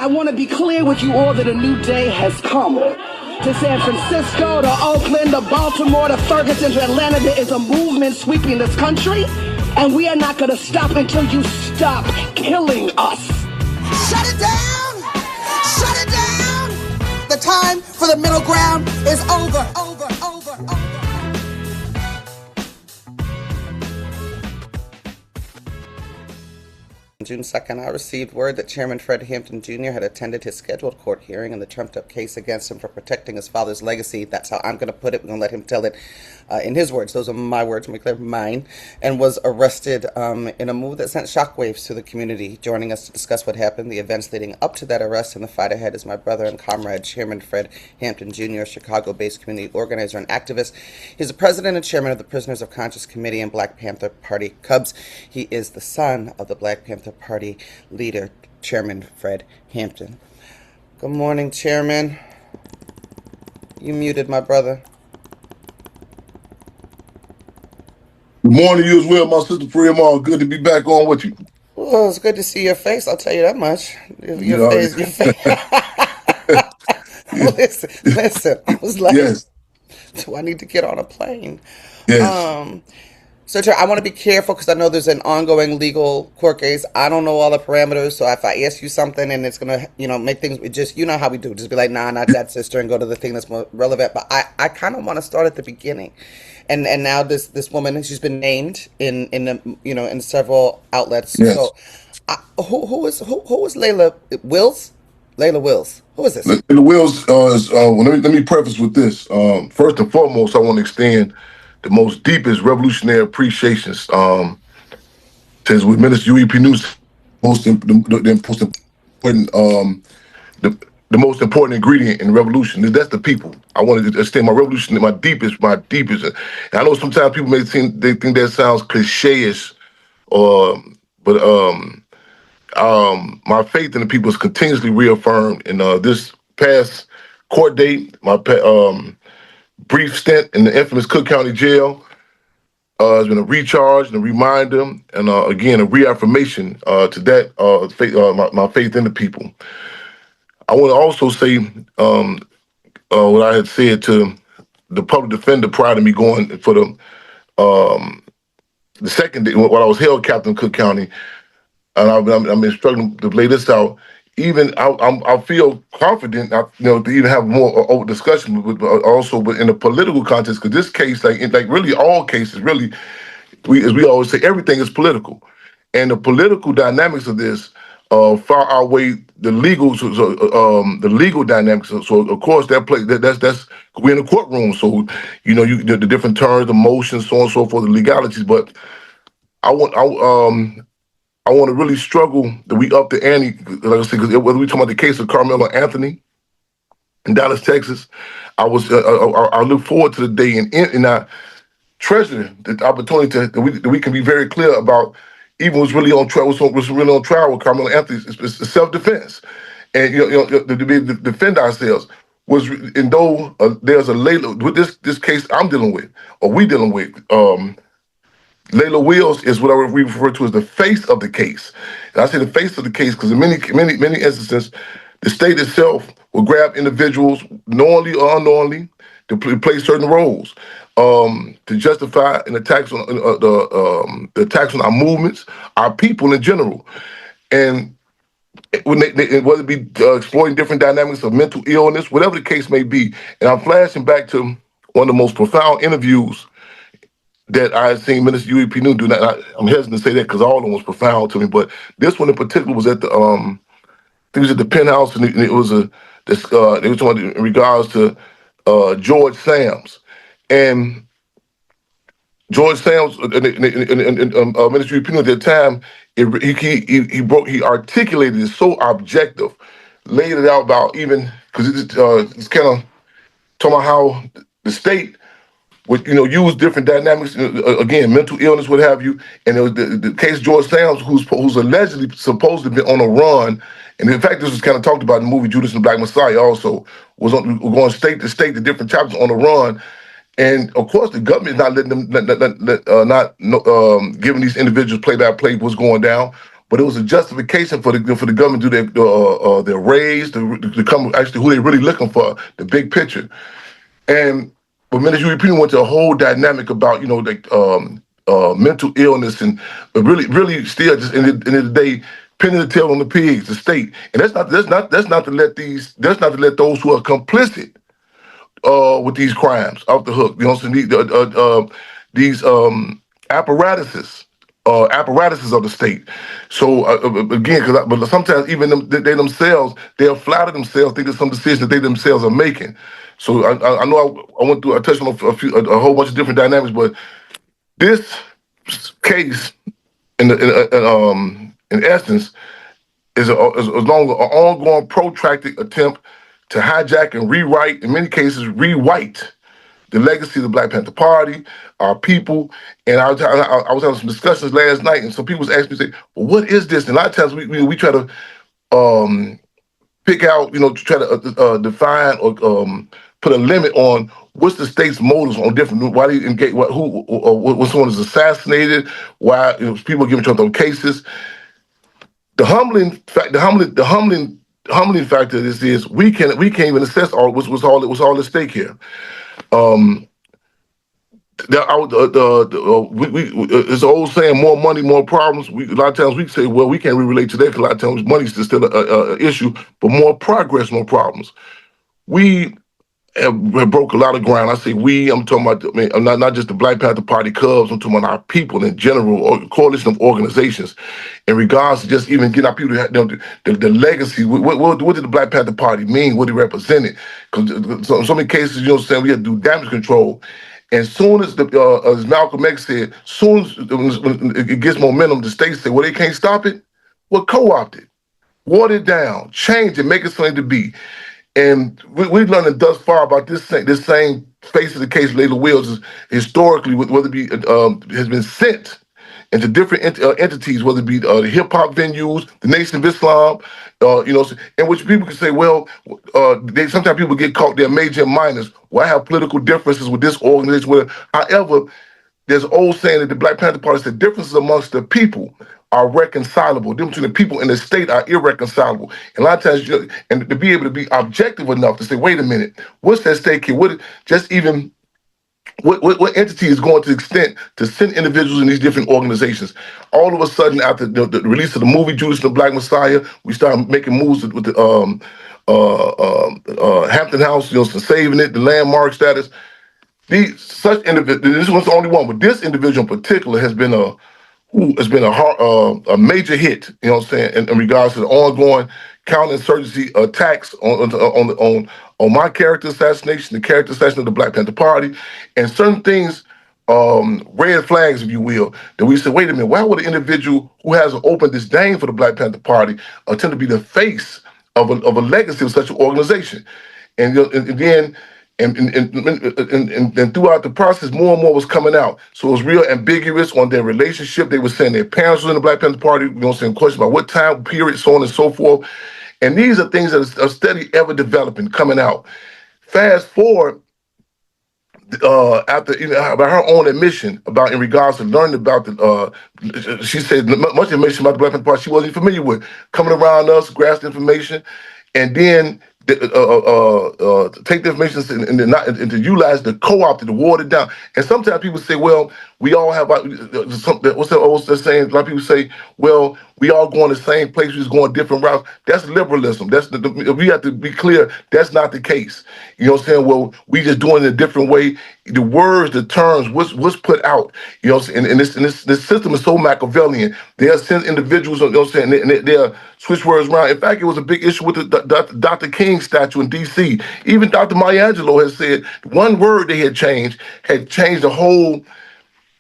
I want to be clear with you all that a new day has come. To San Francisco, to Oakland, to Baltimore, to Ferguson, to Atlanta, there is a movement sweeping this country, and we are not going to stop until you stop killing us. Shut it down! Shut it down! The time for the middle ground is over. On June 2nd, I received word that Chairman Fred Hampton Jr. had attended his scheduled court hearing in the trumped-up case against him for protecting his father's legacy. That's how I'm going to put it. We're going to let him tell it in his words. Those are my words, make clear, mine. And was arrested in a move that sent shockwaves through the community. Joining us to discuss what happened, the events leading up to that arrest, and the fight ahead is my brother and comrade, Chairman Fred Hampton Jr., Chicago-based community organizer and activist. He's the president and chairman of the Prisoners of Conscience Committee and Black Panther Party Cubs. He is the son of the Black Panther Party leader, Chairman Fred Hampton. Good morning, Chairman. You muted, my brother. Good morning to you as well, my sister Priya. Good to be back on with you. Well, it's good to see your face, I'll tell you that much. Your face. Listen, I was like, yes. Do I need to get on a plane? Yes. So, Chair, I want to be careful because I know there's an ongoing legal court case. I don't know all the parameters, so if I ask you something and it's gonna, make things just, you know how we do, just be like, nah, not that, sister, and go to the thing that's more relevant. But I kind of want to start at the beginning, and now this woman, she's been named in several outlets. Yes. So, who is Layla Wills? Layla Wills. Who is this? Layla Wills. Let me preface with this. First and foremost, I want to extend the most deepest revolutionary appreciations to with Minister UEP News, the most important ingredient in revolution. That's the people. I want to extend my revolution, my deepest. And I know sometimes people may think that sounds cliche-ish, but my faith in the people is continuously reaffirmed. In this past court date, my brief stint in the infamous Cook County Jail has been a recharge and a reminder, and again a reaffirmation to that faith, my faith in the people. I want to also say what I had said to the public defender prior to me going for the second day when I was held captain of Cook County, and I've been struggling to lay this out. Even I feel confident, to even have more open discussion, but also, but in a political context, because this case, like really all cases, really, as we always say, everything is political, and the political dynamics of this far outweigh the legal, the legal dynamics. So of course that's we're in the courtroom, so the different terms, the motions, so on and so forth, the legalities. But I want to really struggle that we up the ante, like I said, because whether we talking about the case of Carmelo Anthony in Dallas, Texas, I look forward to the day and I treasure the opportunity that we can be very clear about even what's really on trial. What's really on trial with Carmelo Anthony is self-defense, and to defend ourselves. And though there's a Layla with this case I'm dealing with, or we dealing with. Layla Wills is what we refer to as the face of the case. And I say the face of the case because in many instances, the state itself will grab individuals, knowingly or unknowingly, to play certain roles, to justify an attacks on the attacks on our movements, our people in general, and when whether it be exploiting different dynamics of mental illness, whatever the case may be. And I'm flashing back to one of the most profound interviews that I had seen Minister UEP New do. I'm hesitant to say that because all of them was profound to me, but this one in particular was at the I think it was at the penthouse, and it was they was talking in regards to George Sams, and George Sams and Minister UEP New at that time. He articulated it so objective, laid it out about even because it's kind of talking about how the state would use different dynamics, again, mental illness, what have you. And it was the case of George Sams, who's allegedly supposed to be on a run. And in fact, this was kind of talked about in the movie Judas and the Black Messiah. Also, was going state to state, the different chapters on the run. And of course, the government is not letting them, giving these individuals play by play what's going down. but it was a justification for the government to do their raise to come actually who they really looking for, the big picture. And but Minister Repeating went to a whole dynamic about mental illness and really still just in the end of the day pinning the tail on the pigs, the state, and that's not to let those who are complicit with these crimes off the hook. You know what I'm saying? These apparatuses of the state. So again, but sometimes even they themselves, they'll flatter themselves, think of some decisions that they themselves are making. So I know I touched on a whole bunch of different dynamics, but this case, in essence, is an ongoing, protracted attempt to hijack and rewrite, in many cases, rewrite the legacy of the Black Panther Party, our people. And I was having some discussions last night, and some people was asking me, say, well, what is this? And a lot of times we try to pick out, to try to define or put a limit on what's the state's motives on different, why they engage, when someone is assassinated, why people are given trouble on cases. The humbling factor of this is we can't even assess what's all at stake here. It's an old saying, more money, more problems. A lot of times we say, well, we can't really relate to that because a lot of times money's still an issue, but more progress, more problems. We have broke a lot of ground. I say we, I'm talking about, I'm not just the Black Panther Party Cubs, I'm talking about our people in general, or coalition of organizations, in regards to just even getting our people to have the legacy. What did the Black Panther Party mean? What it represented? Because in so many cases, you know what I'm saying, we had to do damage control. And soon as as Malcolm X said, soon as it gets momentum, the states say, well, they can't stop it. Well, co-opt it, water it down, change it, make it something to be. And we've learned thus far about this same face of the case, Layla Wills, is historically, whether it be has been sent into different entities, whether it be the hip hop venues, the Nation of Islam, in which people can say, well, sometimes people get caught, they're major and minors. Well, I have political differences with this organization. However, there's an old saying that the Black Panther Party said differences amongst the people are reconcilable. Difference between the people and the state are irreconcilable. And a lot of times, and to be able to be objective enough to say, wait a minute, what's at stake here? What entity is going to the extent to send individuals in these different organizations? All of a sudden, after the release of the movie Judas and the Black Messiah, we started making moves with the Hampton House, saving it, the landmark status. Such individuals, this one's the only one, but this individual in particular has been a major hit, you know what I'm saying, in regards to the ongoing counterinsurgency attacks on my character assassination, the character assassination of the Black Panther Party, and certain things, red flags, if you will, that we said, wait a minute, why would an individual who has an open disdain for the Black Panther Party tend to be the face of a legacy of such an organization? And then. And throughout the process, more and more was coming out. So it was real ambiguous on their relationship. They were saying their parents were in the Black Panther Party, questions about what time period, so on and so forth. And these are things that are steady, ever developing, coming out. Fast forward, after about her own admission, about in regards to learning about she said much information about the Black Panther Party she wasn't familiar with, coming around us, grasp information, and then take the information and to utilize the co-opt to water it down. And sometimes people say, well, we all have what's that old saying? A lot of people say, well, we all going the same place, we just going different routes. That's liberalism. We have to be clear, that's not the case. You know what I'm saying? Well, we just doing it a different way. The words, the terms, what's put out. You know, and this system is so Machiavellian. They'll send individuals, you know what I'm saying, and they'll switch words around. In fact, it was a big issue with the Dr. King statue in D.C. Even Dr. Maya Angelou has said one word they had changed the whole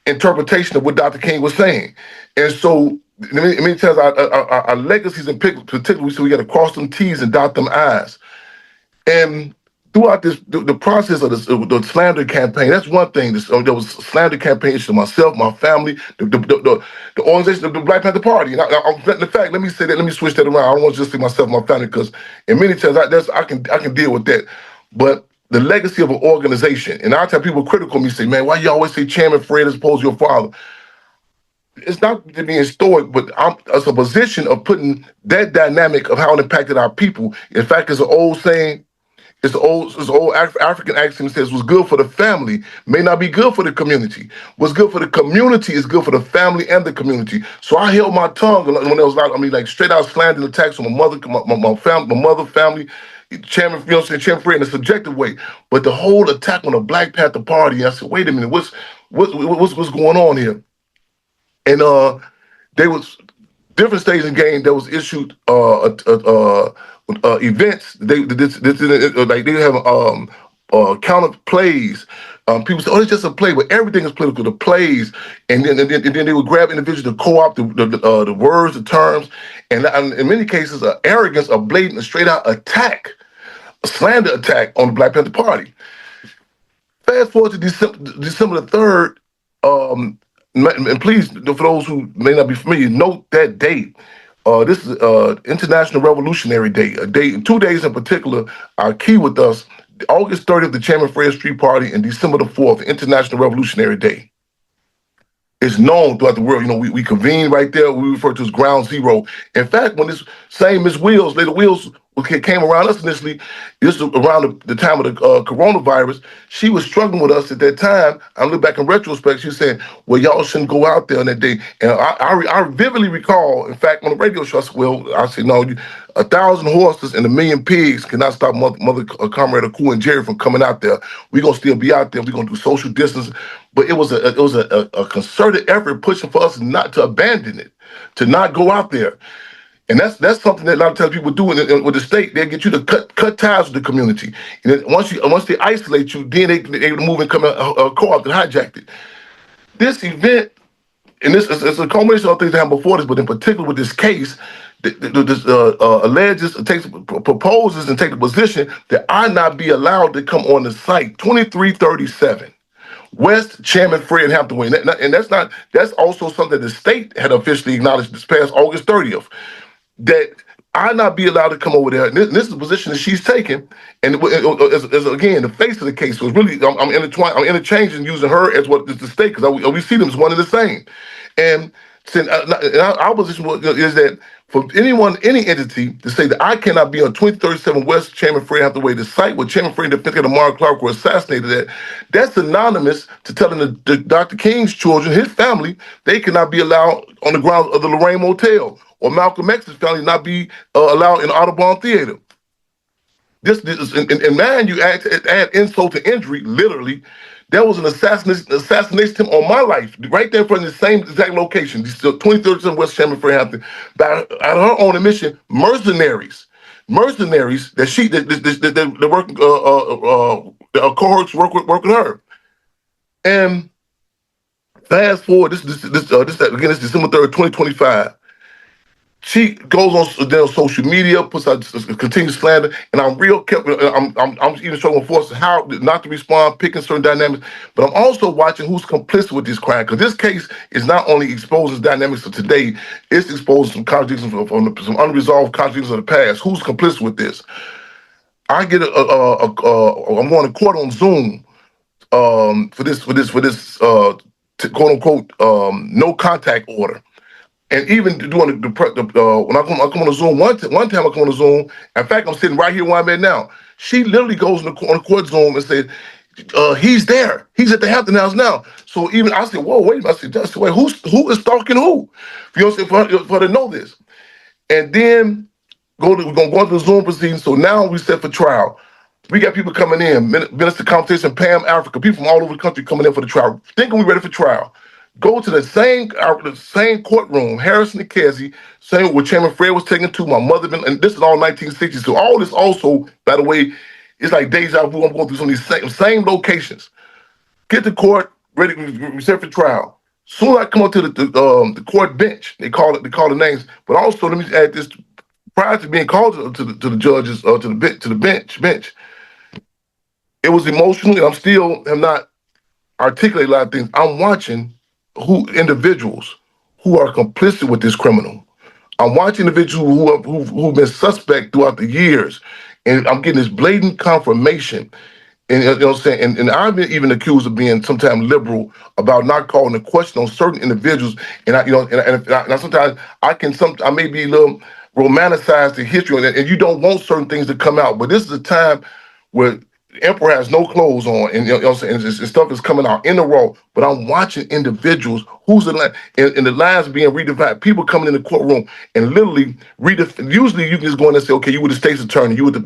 interpretation of what Dr. King was saying. And so many times our legacies in particular, we say we got to cross them T's and dot them I's. And throughout the process of the slander campaign, that's one thing. There was slander campaigns to myself, my family, the organization of the Black Panther Party. And in fact, let me say that. Let me switch that around. I don't want to just say myself, my family, because in many times I can deal with that. But the legacy of an organization, and I'll tell people critical of me, say, man, why you always say Chairman Fred as opposed to your father? it's not to be stoic, but it's a position of putting that dynamic of how it impacted our people. In fact, it's an old saying. It's an old African axiom that says what's good for the family may not be good for the community. What's good for the community is good for the family and the community. So I held my tongue when there was a lot. I mean, like straight out slandering attacks on my mother, my mother, family, Chairman, Chairman Fred in a subjective way. But the whole attack on the Black Panther Party, I said, wait a minute, what's going on here? And they was different stages in the game that was issued events. Like they have counter plays. People say, "Oh, it's just a play," but everything is political. The plays, and then they would grab individuals to co-opt the words, the terms, and in many cases, arrogance, a blatant, straight out attack, a slander attack on the Black Panther Party. Fast forward to December the 3rd, and please, for those who may not be familiar, note that date. This is International Revolutionary Day. A day, 2 days in particular are key with us. August 30th, the Chairman Fred Street Party, and December the 4th, International Revolutionary Day. It's known throughout the world. You know, we convene right there. We refer to as ground zero. In fact, when this same Miss Wills, Lady Wills, came around us initially, this was around the time of the coronavirus, she was struggling with us at that time. I look back in retrospect, she was saying, well, y'all shouldn't go out there on that day. And I vividly recall, in fact, on the radio show, I said, no, 1,000 horses and 1,000,000 pigs cannot stop Mother Comrade Aku and Jerry from coming out there. We're going to still be out there. We're going to do social distance. But it was a concerted effort pushing for us not to abandon it, to not go out there. And that's something that a lot of times people do with the state. They get you to cut ties with the community. And then once they isolate you, then they move and come co-opt and hijack it. This event, and this is a combination of things that happened before this, but in particular with this case, this alleges, proposes, and takes a position that I not be allowed to come on the site. 2337. West Chairman Fred Hampton Way. And that's also something that the state had officially acknowledged this past August 30th. That I not be allowed to come over there. And this is the position that she's taking. And as again, the face of the case. So it's really, I'm interchanging using her as what is the state, because we see them as one and the same. And our position is that for any entity to say that I cannot be on 2037 West Chairman Fred Hampton Way, the site where Chairman Fred and Defendant Amari Clark were assassinated at, that's synonymous to telling the Dr. King's children, his family, they cannot be allowed on the grounds of the Lorraine Motel, or Malcolm X's family not be allowed in the Audubon Theater. This and man, you add insult to injury, literally. There was an assassination on my life, right there in front of the same exact location, 23rd West Chairman Fred Hampton, by out of her own admission, mercenaries that work, the cohorts work with her. And fast forward, this again, it's December 3rd, 2025. She goes on social media, puts out continuous slander, and I'm even struggling for how not to respond, picking certain dynamics, but I'm also watching who's complicit with this crime, because this case is not only exposing dynamics of today, it's exposing some contradictions from some unresolved contradictions of the past. Who's complicit with this? I get I'm going to court on Zoom for this quote unquote no contact order. And even doing when I come on the Zoom, one time I come on the Zoom, in fact, I'm sitting right here where I'm at now. She literally goes on the court Zoom and said, he's there. He's at the Hampton House now. So even I said, whoa, wait a minute. I said, wait, who is stalking who? You know what I'm saying? For her to know this. And then we're going to go into the Zoom proceedings. So now we set for trial. We got people coming in, Minister Competition, Pam Africa, people from all over the country coming in for the trial, thinking we're ready for trial. Go to the same courtroom, Harrison and Kesey, same where Chairman Fred was taken to, my mother, and this is all 1960s. So all this also, by the way, it's like deja vu. I'm going through some of these same locations. Get to court, ready, set for trial. Soon I come up to the court bench. They call the names, but also let me add this: prior to being called to the judges to the bench, it was emotional, and I'm still have not articulated a lot of things. I'm watching individuals who are complicit with this criminal. I'm watching individuals who've been suspect throughout the years, and I'm getting this blatant confirmation. And you know what I'm saying? And I've been even accused of being sometimes liberal about not calling a question on certain individuals. And I, you know, and I sometimes I may be a little romanticize the history, and you don't want certain things to come out. But this is a time where the emperor has no clothes on, and you know what I'm saying, and stuff is coming out in the raw. But I'm watching individuals who's in and the lines being redefined. People coming in the courtroom and literally usually you can just go in and say, okay, you were the state's attorney, you were the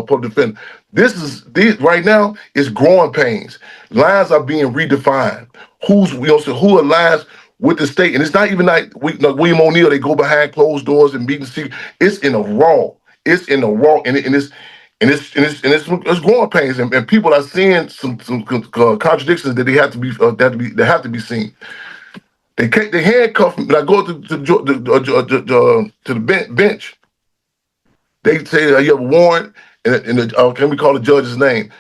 public defender. These right now is growing pains. Lines are being redefined. Who's, you know, so who aligns with the state, and it's not even like William O'Neill. They go behind closed doors and meet and see. It's in the raw. It's in the raw, it's growing pains, and people are seeing some contradictions that have to be seen. They handcuff me. When I go to the bench, they say you have a warrant, and can we call the judge's name?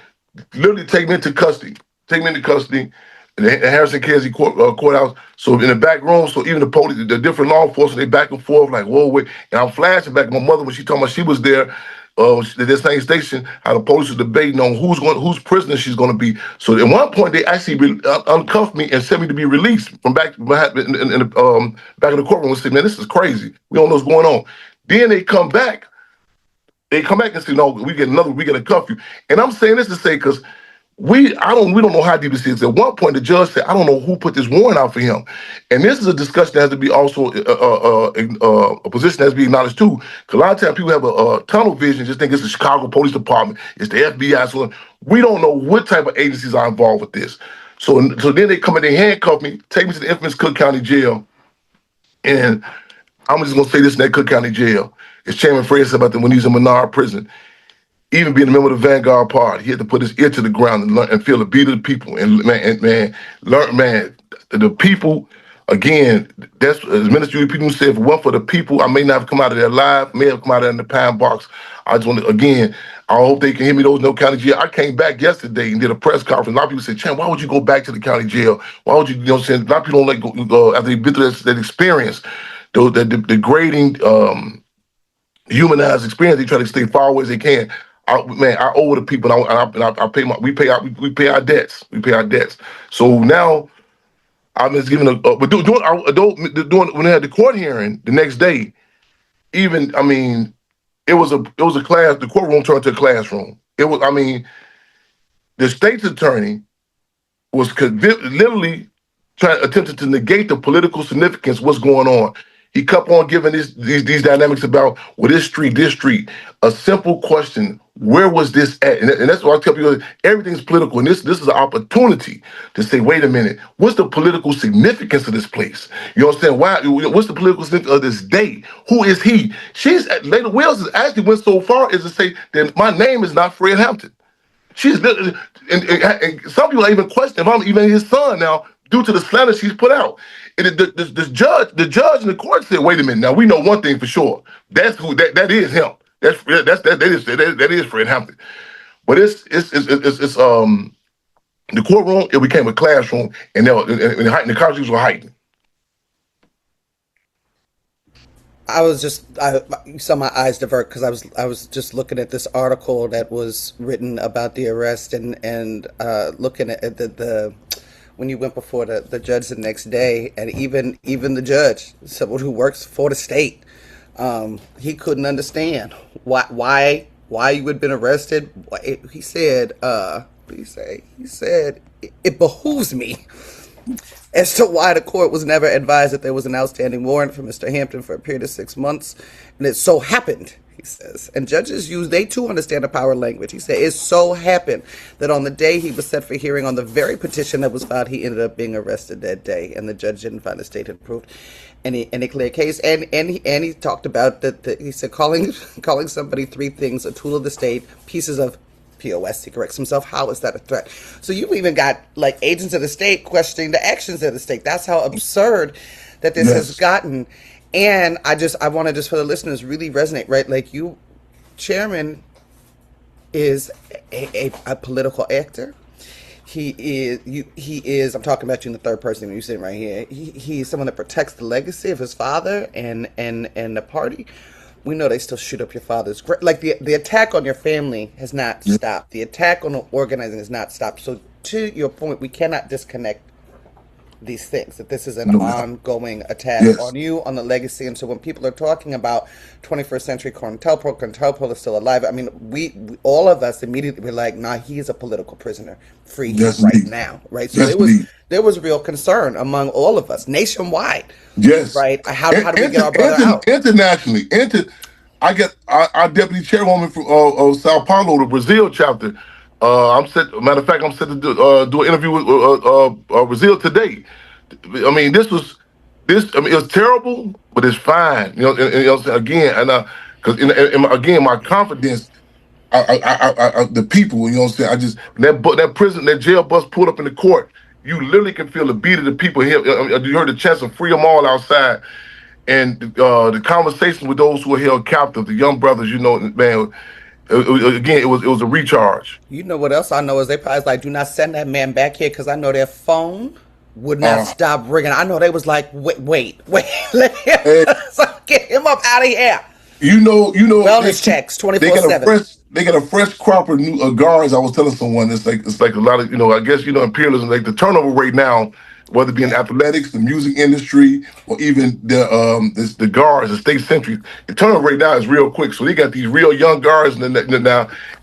Literally take me into custody. Take me into custody. In the Harrison County courthouse. So in the back room, so even the police, the different law enforcement, they back and forth like, whoa, wait. And I'm flashing back to my mother when she told me she was there at this same station, how the police was debating on whose prisoner she's going to be. So at one point, they actually uncuffed me and sent me to be released from back back in the courtroom and said, man, this is crazy. We don't know what's going on. Then they come back. They come back and say, no, we get to cuff you. And I'm saying this to say, because we don't know how deep this is. At one point, the judge said, I don't know who put this warrant out for him. And this is a discussion that has to be also a position that has to be acknowledged too. Because a lot of times people have a tunnel vision, just think it's the Chicago Police Department, it's the FBI. So we don't know what type of agencies are involved with this. So then they come and they handcuff me, take me to the infamous Cook County Jail. And I'm just going to say this in that Cook County Jail. As Chairman Fred said about when he was in Menard Prison, even being a member of the Vanguard Party, he had to put his ear to the ground and learn and feel the beat of the people. And learn the people. Again, that's as Minister people said. If it weren't for the people, I may not have come out of there alive. May have come out of there in the pine box. I just want to again. I hope they can hear me. Those no county jail. I came back yesterday and did a press conference. A lot of people said, "Chan, why would you go back to the county jail? Why would you?" You know, what I'm saying a lot of people don't go after they've been through that experience, that degrading, humanized experience. They try to stay far away as they can. I owe the people, and I pay we pay our debts. We pay our debts. So now I'm just giving but doing when they had the court hearing the next day. Even it was a class. The courtroom turned to a classroom. It was the state's attorney was literally attempted to negate the political significance of what's going on. He kept on giving these dynamics about, well, this street. A simple question: where was this at? And that's why I tell people everything's political, and this is an opportunity to say, wait a minute, what's the political significance of this place? You understand why? What's the political significance of this day? Who is he? Lady Wells has actually went so far as to say that my name is not Fred Hampton. She's and some people even question if I'm even his son now due to the slander she's put out. And the judge in the court said, "Wait a minute. Now we know one thing for sure. That's who that is him. That is Fred Hampton." But it's the courtroom. It became a classroom, and the conversations were heightened. You saw my eyes divert because I was just looking at this article that was written about the arrest and looking at the when you went before the judge the next day, and even the judge, someone who works for the state, he couldn't understand why you had been arrested. He said, what did he say? He said, it behooves me as to why the court was never advised that there was an outstanding warrant for Mr. Hampton for a period of 6 months. And it so happened, he says, and judges they too understand the power language. He said, it so happened that on the day he was set for hearing on the very petition that was filed, he ended up being arrested that day. And the judge didn't find the state had proved any clear case. And he talked about that he said, calling somebody three things: a tool of the state, pieces of POS. He corrects himself. How is that a threat? So you've even got like agents of the state questioning the actions of the state. That's how absurd that this has gotten. And I want to just for the listeners really resonate, right? Like Chairman is a political actor. He is. I'm talking about you in the third person when you're sitting right here. He's someone that protects the legacy of his father and the party. we know they still shoot up your father's like the attack on your family has not Yeah. stopped. The attack on the organizing has not stopped. So to your point, we cannot disconnect these things, that this is an No, ongoing attack yes, on you, on the legacy. And so when people are talking about 21st century COINTELPRO is still alive, I mean, we all of us immediately were like, nah, he is a political prisoner, free him yes, right indeed. now, right? So Yes, indeed. there was real concern among all of us nationwide, Yes. right? How do we get our brother out? Internationally, our deputy chairwoman from Sao Paulo, the Brazil chapter. Matter of fact, I'm set to do an interview with Brazil today. I mean, this. I mean, it's terrible, but it's fine. You know what I'm saying? Again, and because again, my confidence. The people, you know what I'm saying? I just that jail bus pulled up in the court. You literally can feel the beat of the people here. You heard the chants of free them all outside, and the conversation with those who were held captive, the young brothers. You know, man. Again, it was a recharge. You know what else I know is they probably was like, do not send that man back here because I know their phone would not Uh, stop ringing. I know they was like, wait, let him and so get him up out of here. they Wellness checks they got a 24/7. fresh crop of new guards. I was telling someone it's like a lot of I guess imperialism. Like the turnover rate now, whether it be in Yeah. athletics, the music industry, or even the guards, the state sentries, the turnover rate now is real quick. So they got these real young guards now,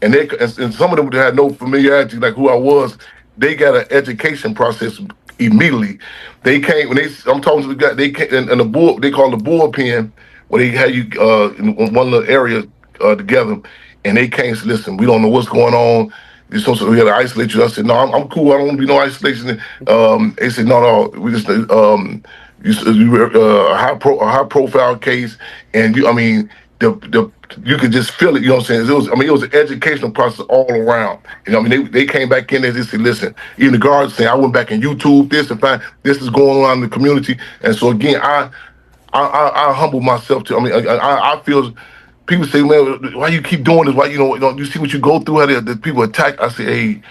and some of them had no familiarity like who I was. They got an education process immediately. They came when they. I'm talking to the guy. They came in the bull. They call it the bullpen where they had you in one little area together, and they came and said, "Listen, we don't know what's going on. So we had to isolate you." I said, "No, I'm cool. I don't want to be no isolation." They said, "No, no, we just you were a high profile case, and I mean the you could just feel it. You know what I'm saying? It was an educational process all around. They came back in there. They said, listen, even the guards saying, I went back and YouTube this and find this is going on in the community, and so again, I humble myself to. I feel people say, man, why you keep doing this? Why you see what you go through? How the people attack? I say, hey,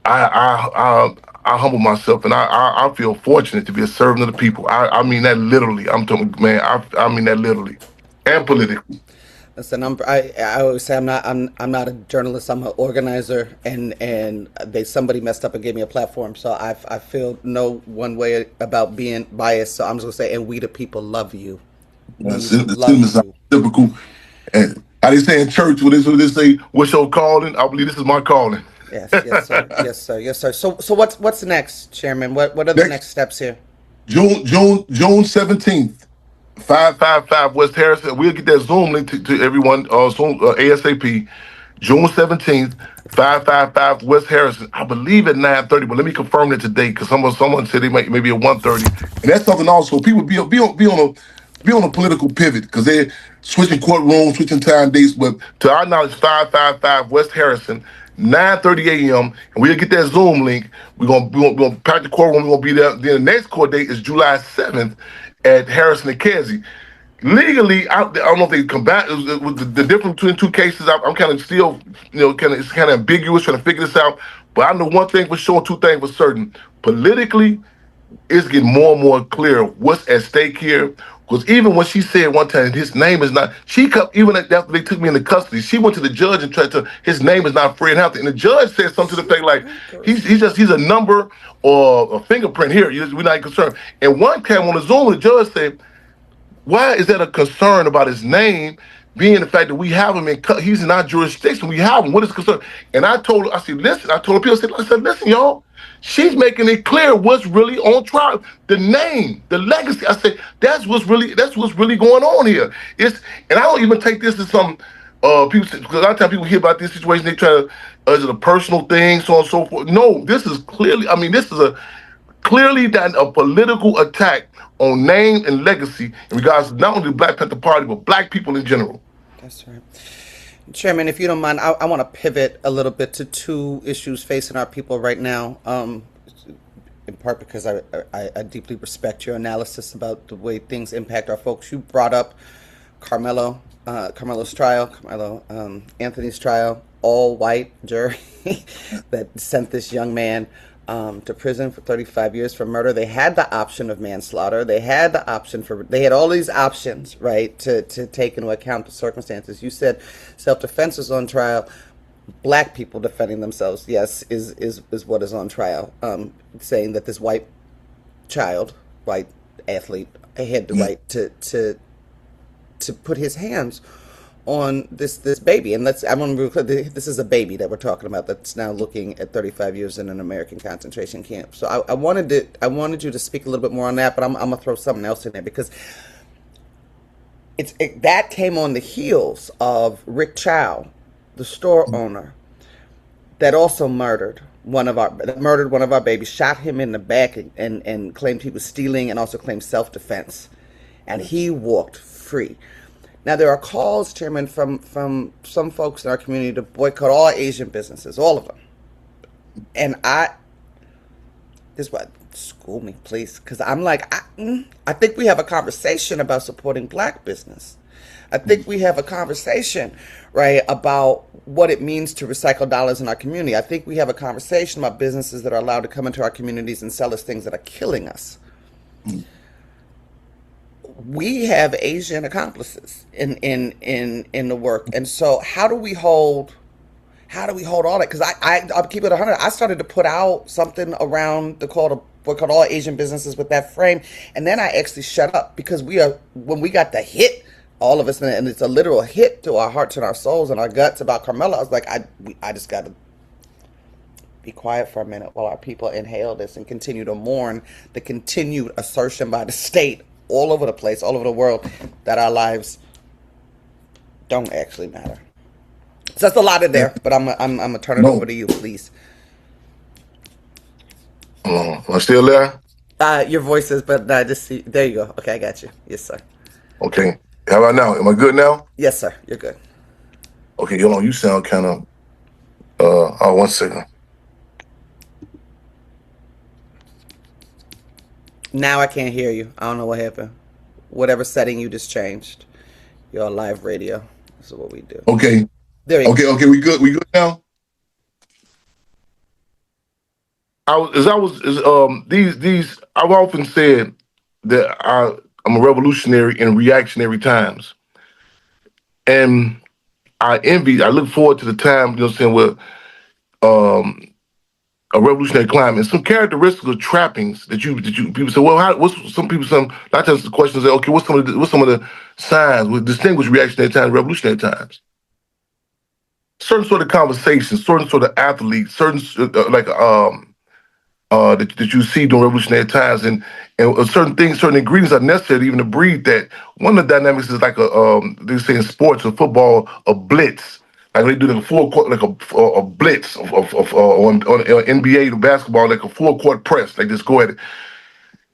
I humble myself, and I feel fortunate to be a servant of the people. I mean that literally. I'm talking, man. I mean that literally and politically. Listen, I always say I'm not a journalist. I'm an organizer, and somebody messed up and gave me a platform. So I feel no one way about being biased. So I'm just gonna say, and we the people love you. We The love students are you. typical. And how they say in church, when they say, "What's your calling?" I believe this is my calling. Yes, yes, sir. Yes, sir. Yes, sir. So what's next, Chairman? What are the Next next steps here? June 17th, 555 West Harrison. We'll get that Zoom link to everyone soon, ASAP. June 17th, 555 West Harrison. I believe at 9:30, but let me confirm that today because someone said they maybe at 1:30. And that's something also people be on a political pivot because they're switching courtrooms, switching time dates. But to our knowledge, 555 West Harrison, 9:30 a.m. And we'll get that Zoom link. We're gonna pack the courtroom. We're gonna be there. Then the next court date is July 7th at Harrison and Kedzie. Legally, I don't know if they combat with the difference between two cases. I'm kind of still, it's kind of ambiguous trying to figure this out. But I know one thing for sure, two things for certain. Politically, it's getting more and more clear what's at stake here. Because even when she said one time his name is not, even after they took me into custody, she went to the judge and tried to his name is not Fred Hampton, and the judge said something to the effect like he's a number or a fingerprint here. We're not concerned. And one came on the Zoom, the judge said, why is that a concern about his name being the fact that we have him he's in our jurisdiction, we have him. What is concern? And I said, listen, I told people, I said, listen, y'all, she's making it clear what's really on trial. The name, the legacy. I said, that's what's really going on here. And I don't even take this as some people, because a lot of times people hear about this situation, they try to, is it a personal thing, so on and so forth. No, this is clearly that a political attack on name and legacy in regards to not only the Black Panther Party, but black people in general. That's right. Chairman, if you don't mind, I want to pivot a little bit to two issues facing our people right now. In part because I deeply respect your analysis about the way things impact our folks. You brought up Carmelo's trial, Anthony's trial, all white jury that sent this young man to prison for 35 years for murder. They had the option of manslaughter. They had the option they had all these options, right, to take into account the circumstances. You said self-defense is on trial. Black people defending themselves, yes, is what is on trial. Saying that this white child, white athlete, had the right to put his hands on this baby. And I want to be clear, this is a baby that we're talking about that's now looking at 35 years in an American concentration camp. So I wanted you to speak a little bit more on that, but I'm gonna throw something else in there because that came on the heels of Rick Chow, the store owner, that also murdered one of our babies, shot him in the back and claimed he was stealing and also claimed self-defense, and he walked free. Now, there are calls, Chairman, from some folks in our community to boycott all Asian businesses, all of them. And school me, please, because I'm like, I think we have a conversation about supporting Black business. I think we have a conversation, right, about what it means to recycle dollars in our community. I think we have a conversation about businesses that are allowed to come into our communities and sell us things that are killing us. We have Asian accomplices in the work, and so how do we hold all that? Because I'll keep it 100. I started to put out something around the call to boycott all Asian businesses with that frame, and then I actually shut up because when we got the hit, all of us, and it's a literal hit to our hearts and our souls and our guts about Carmela. I was like, I just got to be quiet for a minute while our people inhale this and continue to mourn the continued assertion by the state all over the place, all over the world, that our lives don't actually matter. So that's a lot in there, but I'm gonna turn it over to you, please. Am I still there? Your voice is, but just see. There you go. Okay, I got you. Yes, sir. Okay. How about now? Am I good now? Yes, sir. You're good. Okay, hold on. You sound kind of. 1 second. Now I can't hear you. I don't know what happened. Whatever setting you just changed. You're on live radio. This is what we do. Okay. There you go. Okay. We good. We good now. I've often said that I'm a revolutionary in reactionary times, and I look forward to the time, you know what I'm saying, where a revolutionary climate and some characteristics or trappings that people say, well, a lot of times the question is, okay, what's some of the signs would distinguish reactionary times and revolutionary times? Certain sort of conversations, certain sort of athletes, certain that you see during revolutionary times, and certain things, certain ingredients are necessary even to breed that. One of the dynamics is like they say in sports or football, a blitz. Like they do like a full court, like a blitz on NBA to basketball, like a full court press, like just go at it.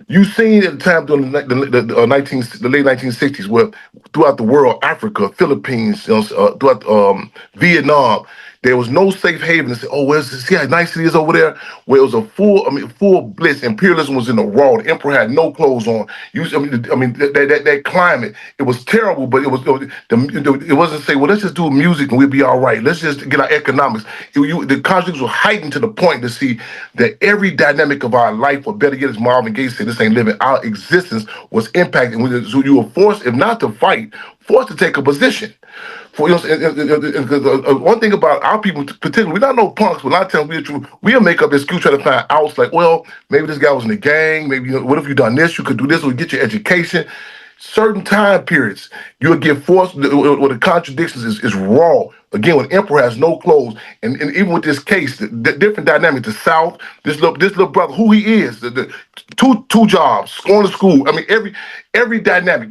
You seen at the time during the late 1960s, where throughout the world, Africa, Philippines, throughout Vietnam, there was no safe haven to say, oh, see how nice it is over there? Where it was full blitz. Imperialism was in the raw. The emperor had no clothes on. That climate, it was terrible, but it wasn't say, well, let's just do music and we'll be all right. Let's just get our economics. The conflicts were heightened to the point to see that every dynamic of our life, or better yet, as Marvin Gaye said, this ain't living, our existence was impacted. So you were forced, if not to fight, forced to take a position. One thing about our people, particularly, we're not no punks, but a lot of times we'll make up excuse, try to find outs, like, well, maybe this guy was in the gang, maybe, what if you done this, you could do this, or get your education. Certain time periods, you'll get forced, where the contradictions is raw. Again, when emperor has no clothes, and even with this case, the different dynamic, the South, this little brother, who he is, the two jobs, going to school. Every dynamic,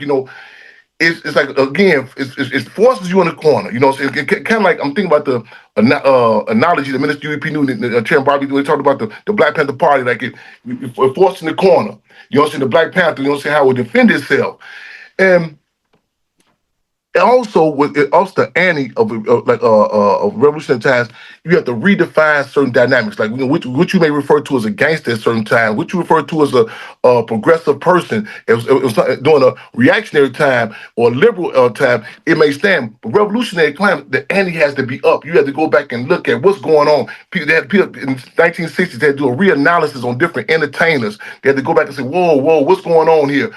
it's like, again, it forces you in the corner. So it kind of like, I'm thinking about the analogy that Minister UEP Newton, Chairman Bobby, they talked about the Black Panther Party, like it forced in the corner. The Black Panther, how it would defend itself. And also with it ups the ante of revolutionary times. You have to redefine certain dynamics, like which you may refer to as a gangster at certain times, which you refer to as a progressive person. It was during a reactionary time or a liberal time, it may stand. But revolutionary climate, the ante has to be up. You have to go back and look at what's going on. People in 1960s, they had to do a reanalysis on different entertainers. They had to go back and say, whoa, what's going on here?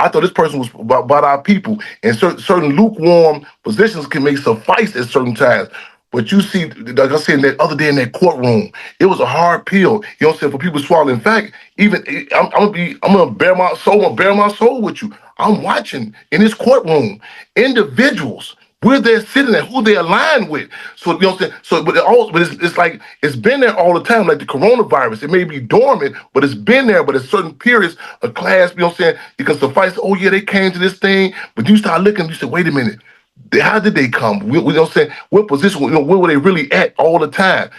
I thought this person was about our people, and certain lukewarm positions can make suffice at certain times. But you see, like I said, that other day in that courtroom, it was a hard pill. You know what I'm saying, for people to swallow. In fact, even I'm gonna bare my soul with you. I'm watching in this courtroom individuals where they're sitting at, who they align with. So you know what I'm saying. But it's like it's been there all the time. Like the coronavirus, it may be dormant, but it's been there. But at certain periods of class, you know what I'm saying, it can suffice. Oh yeah, they came to this thing, but you start looking, you say, wait a minute. How did they come? You know what I'm saying? What position? Where were they really at all the time?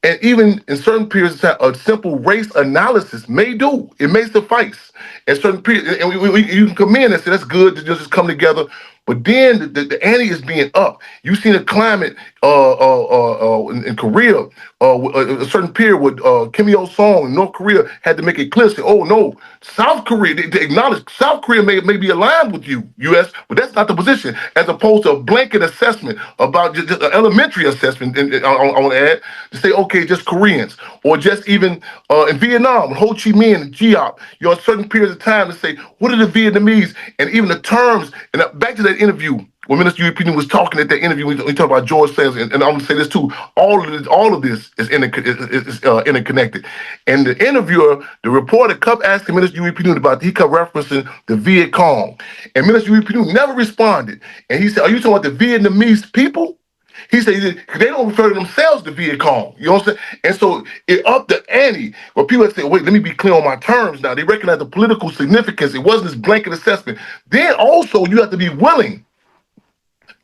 And even in certain periods of time, a simple race analysis may do. It may suffice. In certain periods, and you can come in and say that's good to just come together. But then the ante is being up. You see the climate in Korea, a certain period with Kim Il Sung in North Korea had to make it clear. Say, oh no, South Korea. They acknowledge South Korea may be aligned with you, U.S., but that's not the position. As opposed to a blanket assessment about just an elementary assessment. And I want to add to say, okay, just Koreans, or just even in Vietnam, Ho Chi Minh and Giap. You know, certain periods of time to say, what are the Vietnamese, and even the terms. And back to that interview when Minister UPD was talking at that interview, we talked about George Sanders, and I'm going to say this too. All of this is interconnected. And the interviewer, the reporter, kept asking Minister UPD about. He kept referencing the Viet Cong, and Minister UPD never responded. And he said, "Are you talking about the Vietnamese people?" He said they don't refer to themselves to Viet Cong. You know what I'm saying? And so it upped the ante. But people say, wait, let me be clear on my terms now. They recognize the political significance. It wasn't this blanket assessment. Then also you have to be willing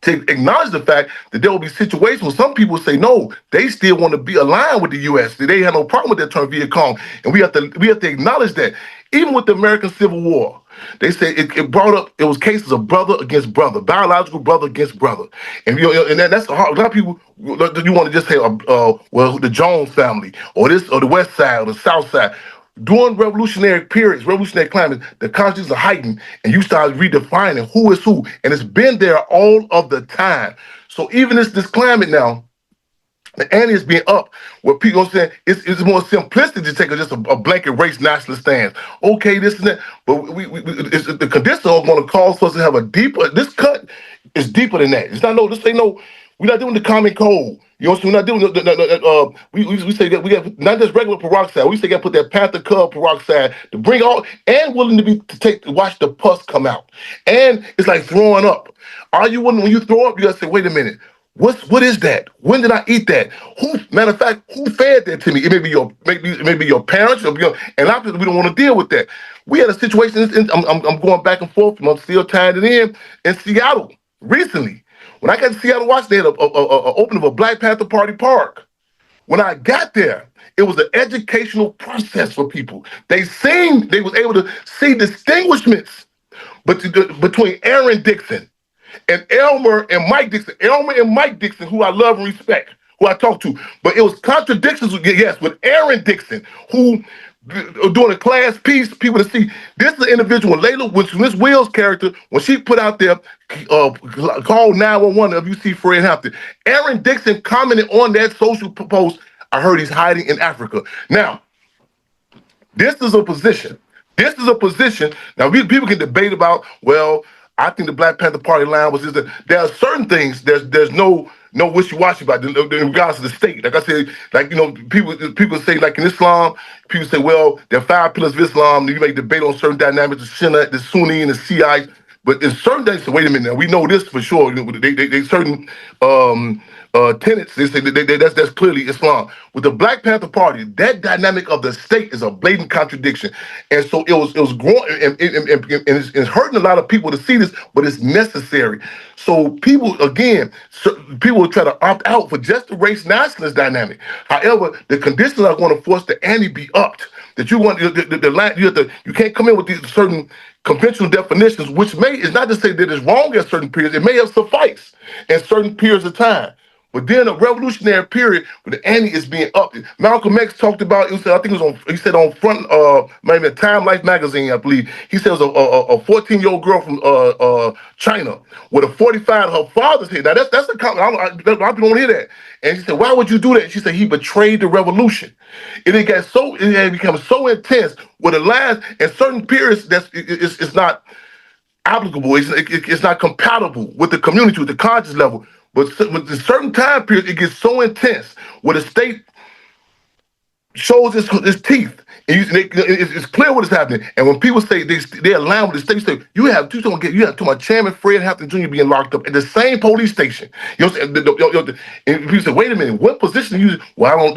to acknowledge the fact that there will be situations where some people say no, they still want to be aligned with the U.S. They have no problem with that term Viet Cong, and we have to acknowledge that. Even with the American Civil War, they say it brought up, it was cases of brother against brother, biological brother against brother, and that's hard. A lot of people, you want to just say well, the Jones family or this or the West Side or the South Side. During revolutionary periods, revolutionary climates, the consciousness are heightened, and you start redefining who is who, and it's been there all of the time. So even this climate now, the ante is being up, where people are saying it's more simplistic to take just a blanket race nationalist stance. Okay, this and that, but the conditions are going to cause us to have a deeper. This cut is deeper than that. It's not this ain't no. We're not doing the common cold. You know what I'm saying? We're not doing we say that we have not just regular peroxide. We say got to put that Panther Cub peroxide to bring all and willing to watch the pus come out. And it's like throwing up. Are you willing when you throw up? You got to say, wait a minute. What is that? When did I eat that? Matter of fact, who fed that to me? It may be your parents, and a lot of people we don't want to deal with that. We had a situation. I'm going back and forth. I'm still tying it in Seattle recently. When I got to Seattle, Washington, they had a opening of a Black Panther Party park. When I got there, it was an educational process for people. They was able to see distinguishments between Aaron Dixon and Elmer and Mike Dixon, who I love and respect, who I talk to. But it was contradictions, yes, with Aaron Dixon, who doing a class piece, people to see. This is an individual, Layla, which Miss Will's character, when she put out there, call 911 if you see Fred Hampton. Aaron Dixon commented on that social post, I heard he's hiding in Africa. Now, this is a position. Now, people can debate about, well, I think the Black Panther Party line was just that there are certain things there's no wishy-washy about in regards to the state. Like I said, people say, like in Islam, people say, well, there are 5 pillars of Islam. You make debate on certain dynamics, the Shia, the Sunni, and the Shiite. But in certain things, so wait a minute, now, we know this for sure. They certain tenets. They say that's clearly Islam. With the Black Panther Party, that dynamic of the state is a blatant contradiction, and so it was growing, and it's hurting a lot of people to see this, but it's necessary. So people will try to opt out for just the race nationalist dynamic. However, the conditions are going to force the ante be upped. that you want the line. You can't come in with these certain conventional definitions, which is not to say that it's wrong at certain periods. It may have sufficed at certain periods of time. But then a revolutionary period where the ante is being upped. Malcolm X talked about, I think it was on, he said on front, maybe a Time Life magazine, I believe. He said it was a 14-year-old girl from China with a 45 her father's head. Now that's a comment. A lot of people don't hear that. And she said, why would you do that? She said he betrayed the revolution. It had become so intense with the last in certain periods it's not applicable. It's not compatible with the community, with the conscious level. But with a certain time period, it gets so intense where the state shows its teeth. And it's clear what is happening. And when people say they align with the state, you have to my Chairman Fred Hampton Jr. being locked up at the same police station. You know, and people say, wait a minute, what position you? Well,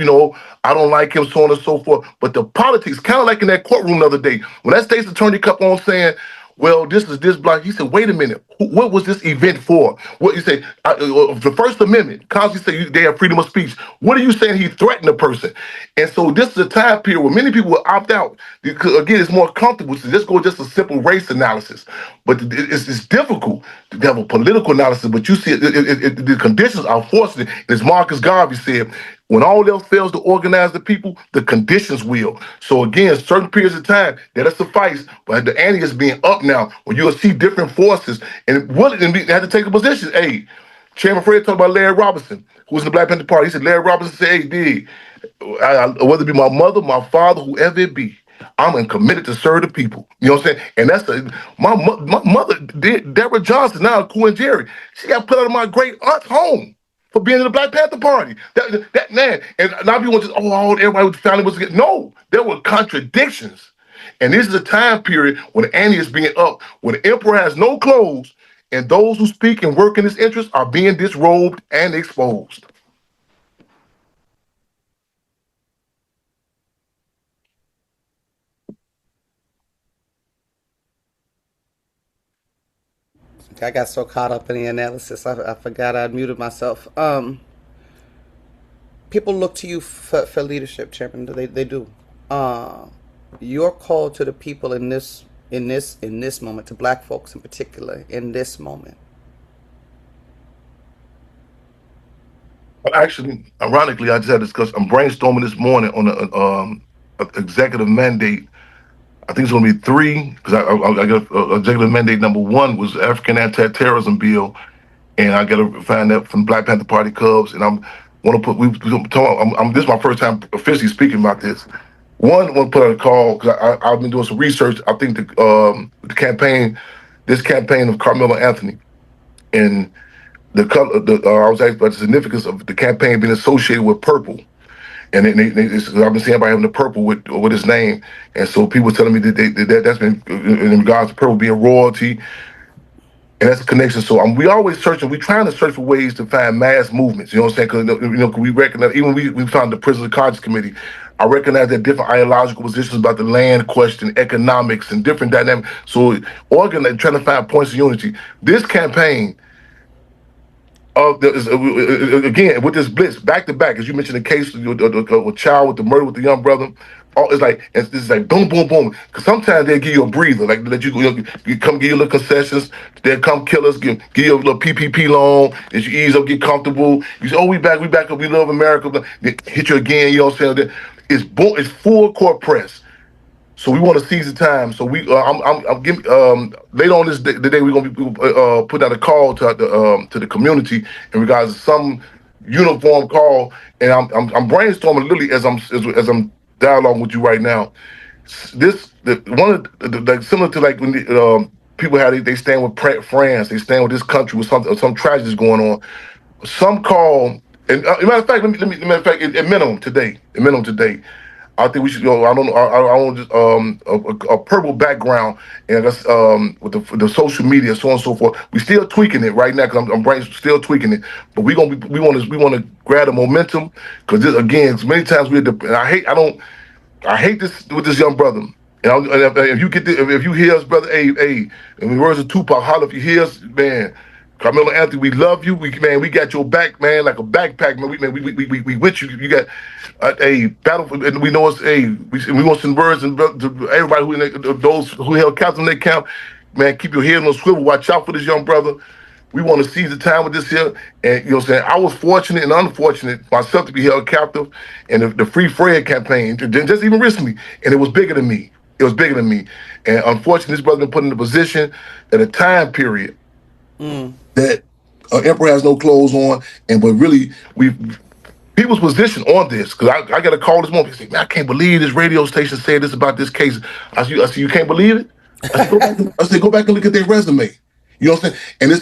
I don't like him, so on and so forth. But the politics, kind of like in that courtroom the other day, when that state's attorney kept on saying, well, this is this block. He said, wait a minute. What was this event for? What you say? The First Amendment. Constitution say they have freedom of speech. What are you saying? He threatened a person. And so this is a time period where many people will opt out. Because, again, it's more comfortable to just go just a simple race analysis. But it's difficult to have a political analysis. But you see, the conditions are forcing it. As Marcus Garvey said, when all else fails to organize the people, the conditions will. So again, certain periods of time, that'll suffice. But the ante is being up now, when you'll see different forces, and they have to take a position. Hey, Chairman Fred talked about Larry Robinson, who was in the Black Panther Party. He said, Larry Robinson said, hey, dig, whether it be my mother, my father, whoever it be, I'm committed to serve the people. You know what I'm saying? And that's my mother, Deborah Johnson, now Queen Jerry, she got put out of my great aunt's home for being in the Black Panther Party. That man, and now people just, everybody with the family was against. No, there were contradictions. And this is a time period when the ante is being up, when the emperor has no clothes, and those who speak and work in his interest are being disrobed and exposed. I got so caught up in the analysis, I forgot I muted myself. People look to you for leadership, Chairman. They do. Your call to the people in this moment, to Black folks in particular, in this moment. Actually, ironically, I just had discussed. I'm brainstorming this morning on an executive mandate. I think it's going to be 3 because I got executive mandate number 1 was African anti-terrorism bill, and I got to find that from Black Panther Party Cubs, and I'm want to put. This is my first time officially speaking about this. One, I want to put out a call because I've been doing some research. I think the campaign, this campaign of Carmelo Anthony, and I was asked about the significance of the campaign being associated with purple. And I've been seeing everybody having the purple with his name, and so people were telling me that that's been in regards to purple being royalty, and that's a connection. So we always searching. We trying to search for ways to find mass movements. You know what I'm saying? Because we recognize, even we found the Prisoners of Conscience Committee. I recognize that different ideological positions about the land question, economics, and different dynamics. So trying to find points of unity. This campaign. Again, with this blitz back to back, as you mentioned, the case with a child with the murder with the young brother, it's like boom, boom, boom. Because sometimes they give you a breather, like let you come give you little concessions. They'll come kill us, give you a little PPP loan as you ease up, get comfortable. You say, we back up, we love America. They hit you again, you know what I'm saying? It's full court press. So we want to seize the time. So I'm giving later on the day we're gonna be putting out a call to the community in regards to some uniform call, and I'm brainstorming literally as I'm dialoguing with you right now. Similar to like when people they stand with France, they stand with this country with some tragedies going on. Some call, and matter of fact, at minimum today. I think we should go. I don't know. I want just a purple background, and that's with the social media, so on and so forth. We still tweaking it right now because I'm still tweaking it. But we want to grab the momentum because again, many times I hate this with this young brother. If you hear us, brother, hey, in the words of Tupac, holler if you hear us, man. Carmelo Anthony, we love you. We got your back, man, like a backpack, man. We with you. You got a battle, and we know it's we want some words and to everybody those who held captive in their camp, man. Keep your head on the swivel. Watch out for this young brother. We want to seize the time with this here, and you know what I'm saying. I was fortunate and unfortunate myself to be held captive, and the Free Fred campaign just even recently, and it was bigger than me. It was bigger than me, and unfortunately, this brother been put in a position at a time period that Emperor has no clothes on, but really people's position on this, because I got a call this morning. Say, man, I can't believe this radio station said this about this case. I said, you can't believe it? I said, go back and look at their resume. You know what I'm saying? And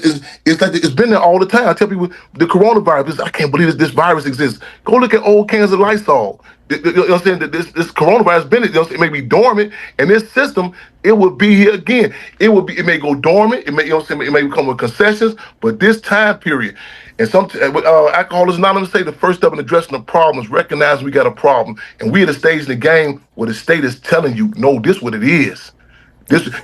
it's like it's been there all the time. I tell people the coronavirus, I can't believe this virus exists. Go look at old cans of Lysol. You know what I'm saying? This coronavirus been, you know, it may be dormant, and this system, it will be here again. It may go dormant. It may, you know what I'm saying? It may come with concessions, but this time period, and Alcoholics Anonymous say the first step in addressing the problem is recognizing we got a problem, and we at a stage in the game where the state is telling you, no, this is what it is.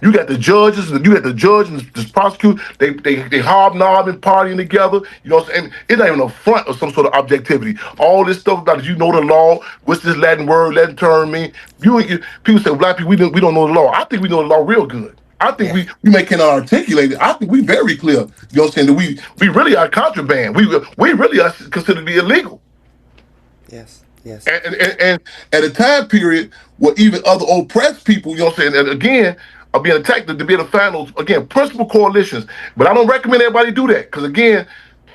You got the judges, and you got the judge and the prosecutor. They hobnobbing, partying together. You know what I'm saying? It's not even a front of some sort of objectivity. All this stuff about you know the law. What's this Latin word, Latin term mean? People say black people we don't know the law. I think we know the law real good. I think we may cannot articulate it. I think we very clear. You know what I'm saying? That we really are contraband. We really are considered to be illegal. Yes. Yes. And at a time period where even other oppressed people, you know what I'm saying, and again, are being attacked to be able to find those, again, principal coalitions. But I don't recommend everybody do that. Because again,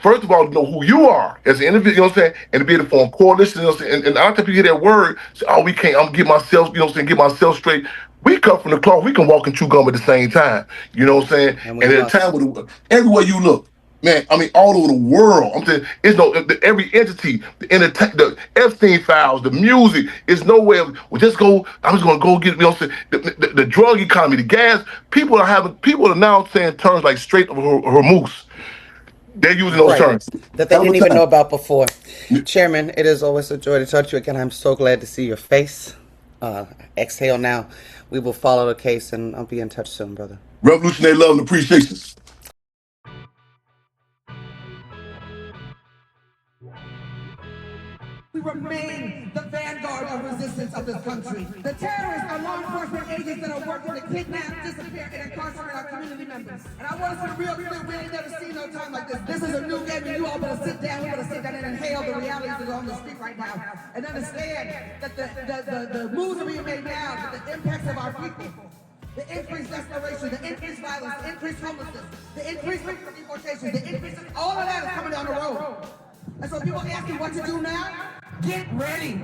first of all, know who you are as an individual, you know what I'm saying, and to be able to form coalitions, you know what I'm saying, and I don't think people hear that word, say, oh, we can't, I'm gonna get myself, you know what I'm saying, get myself straight. We cut from the cloth, we can walk and chew gum at the same time. You know what I'm saying? And at a time where everywhere you look, man, I mean, all over the world. I'm saying, every entity, the Epstein files, the music, it's nowhere. I'm just gonna go get, you know what I'm saying, the drug economy, the gas. People are now saying terms like straight Hormuz. They're using those terms. That they didn't even know about before. Chairman, it is always a joy to talk to you again. I'm so glad to see your face. Exhale now. We will follow the case, and I'll be in touch soon, brother. Revolutionary love and appreciation. We remain the vanguard of resistance of this country. The terrorists are law enforcement agents that are working to kidnap, disappear, and incarcerate our community members. And I want us to be real clear, we ain't never seen no time like this. This is a new game, and you all better sit down. We better sit down and inhale the realities that are on the street right now. And understand that the moves are being made now, the impacts of our people. The increased desperation, the increased violence, the increased homelessness, the increased deportation, the increase, all of that is coming down the road. And so people ask you what to do now, get ready.